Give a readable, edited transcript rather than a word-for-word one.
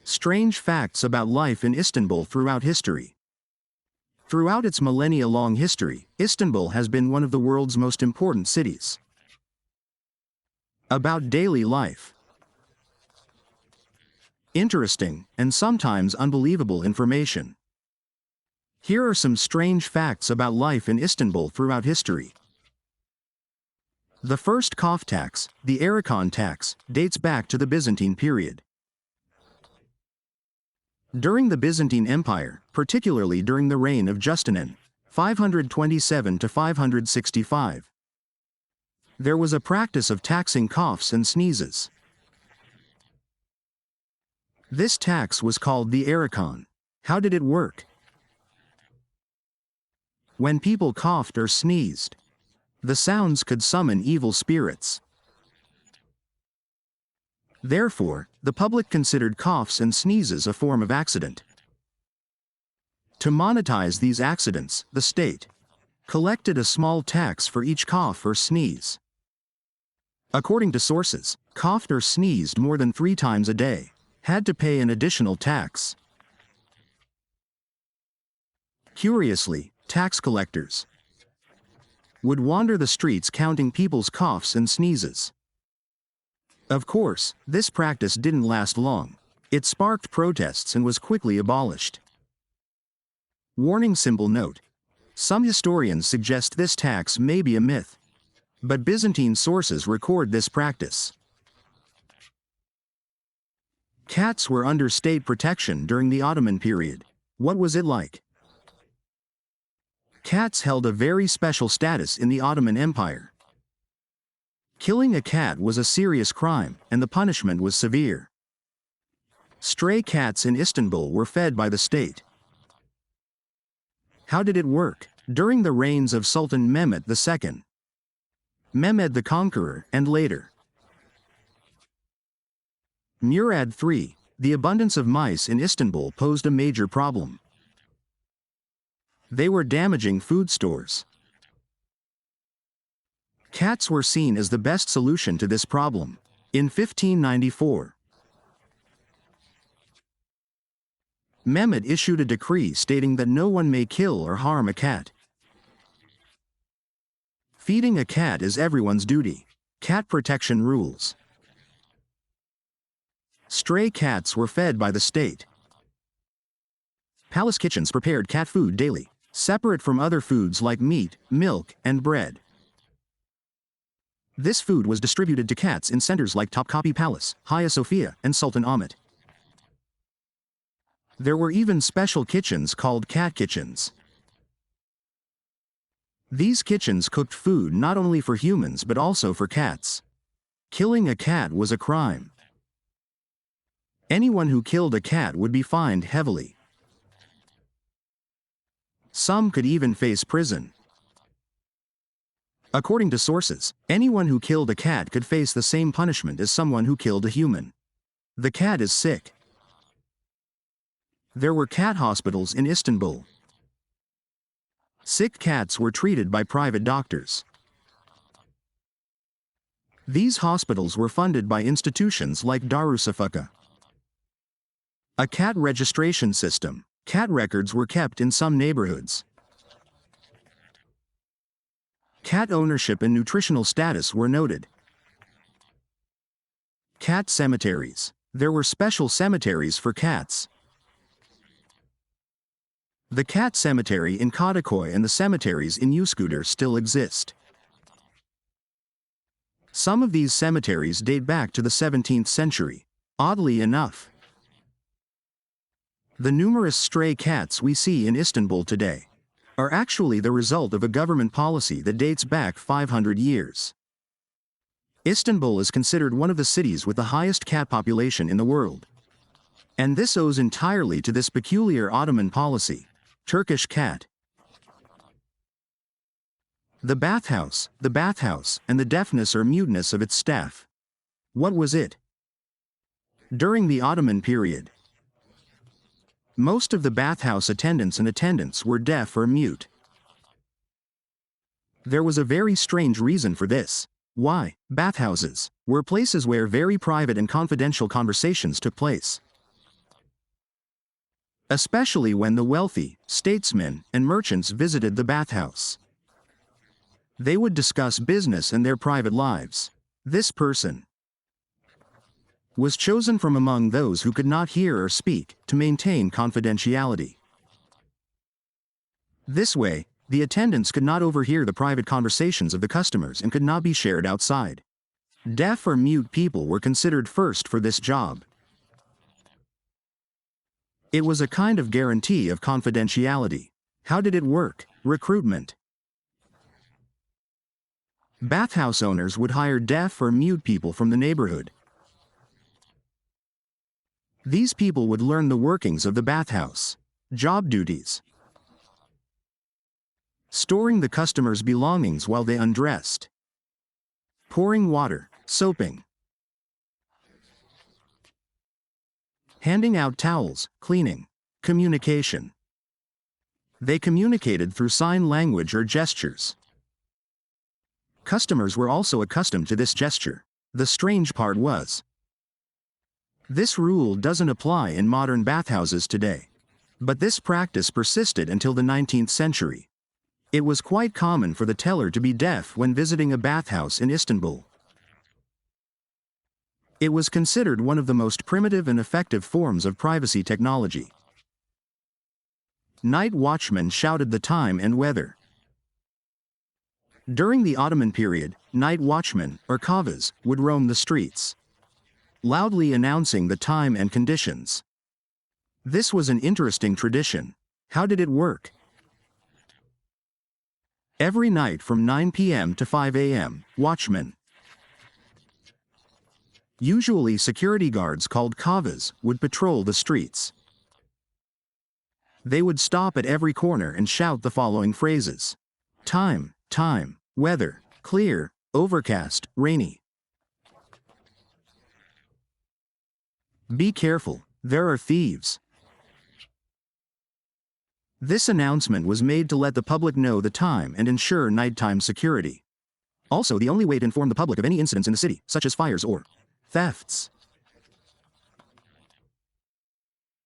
Strange facts about life in Istanbul throughout history. Throughout its millennia-long history, Istanbul has been one of the world's most important cities. About daily life. Interesting, and sometimes unbelievable information. Here are some strange facts about life in Istanbul throughout history. The first cough tax, the Erikon tax, dates back to the Byzantine period. During the Byzantine Empire, particularly during the reign of Justinian, 527 to 565, there was a practice of taxing coughs and sneezes. This tax was called the Erikon. How did it work? When people coughed or sneezed, the sounds could summon evil spirits. Therefore, the public considered coughs and sneezes a form of accident. To monetize these accidents, the state collected a small tax for each cough or sneeze. According to sources, coughed or sneezed more than 3 times a day had to pay an additional tax. Curiously, tax collectors would wander the streets counting people's coughs and sneezes. Of course, this practice didn't last long. It sparked protests and was quickly abolished. Warning symbol note. Some historians suggest this tax may be a myth, but Byzantine sources record this practice. Cats were under state protection during the Ottoman period. What was it like? Cats held a very special status in the Ottoman Empire. Killing a cat was a serious crime, and the punishment was severe. Stray cats in Istanbul were fed by the state. How did it work? During the reigns of Sultan Mehmed II, Mehmed the Conqueror, and later Murad III, the abundance of mice in Istanbul posed a major problem. They were damaging food stores. Cats were seen as the best solution to this problem. In 1594, Mehmed issued a decree stating that no one may kill or harm a cat. Feeding a cat is everyone's duty. Cat protection rules. Stray cats were fed by the state. Palace kitchens prepared cat food daily, separate from other foods like meat, milk, and bread. This food was distributed to cats in centers like Topkapi Palace, Hagia Sophia, and Sultan Ahmet. There were even special kitchens called cat kitchens. These kitchens cooked food not only for humans but also for cats. Killing a cat was a crime. Anyone who killed a cat would be fined heavily. Some could even face prison. According to sources, anyone who killed a cat could face the same punishment as someone who killed a human. The cat is sick. There were cat hospitals in Istanbul. Sick cats were treated by private doctors. These hospitals were funded by institutions like Darüşşafaka. A cat registration system. Cat records were kept in some neighborhoods. Cat ownership and nutritional status were noted. Cat cemeteries. There were special cemeteries for cats. The cat cemetery in Kadıköy and the cemeteries in Üsküdar still exist. Some of these cemeteries date back to the 17th century. Oddly enough, the numerous stray cats we see in Istanbul today are actually the result of a government policy that dates back 500 years. Istanbul is considered one of the cities with the highest cat population in the world. And this owes entirely to this peculiar Ottoman policy. Turkish cat. The bathhouse, and the deafness or muteness of its staff. What was it? During the Ottoman period, most of the bathhouse attendants were deaf or mute. There was a very strange reason for this. Why? Bathhouses were places where very private and confidential conversations took place. especially when the wealthy, statesmen, and merchants visited the bathhouse. They would discuss business and their private lives. This person was chosen from among those who could not hear or speak to maintain confidentiality. This way, the attendants could not overhear the private conversations of the customers and could not be shared outside. Deaf or mute people were considered first for this job. It was a kind of guarantee of confidentiality. How did it work? Recruitment. Bathhouse owners would hire deaf or mute people from the neighborhood. These people would learn the workings of the bathhouse. Job duties: storing the customer's belongings while they undressed, pouring water, soaping, handing out towels, cleaning. Communication: they communicated through sign language or gestures. Customers were also accustomed to this gesture. The strange part was, this rule doesn't apply in modern bathhouses today. But this practice persisted until the 19th century. It was quite common for the teller to be deaf when visiting a bathhouse in Istanbul. It was considered one of the most primitive and effective forms of privacy technology. Night watchmen shouted the time and weather. During the Ottoman period, night watchmen, or kavas, would roam the streets, loudly announcing the time and conditions. This was an interesting tradition. How did it work? Every night from 9 p.m. to 5 a.m., watchmen, usually security guards called kavas, would patrol the streets. They would stop at every corner and shout the following phrases: time, time, weather, clear, overcast, rainy. Be careful, there are thieves. This announcement was made to let the public know the time and ensure nighttime security. Also the only way to inform the public of any incidents in the city, such as fires or thefts.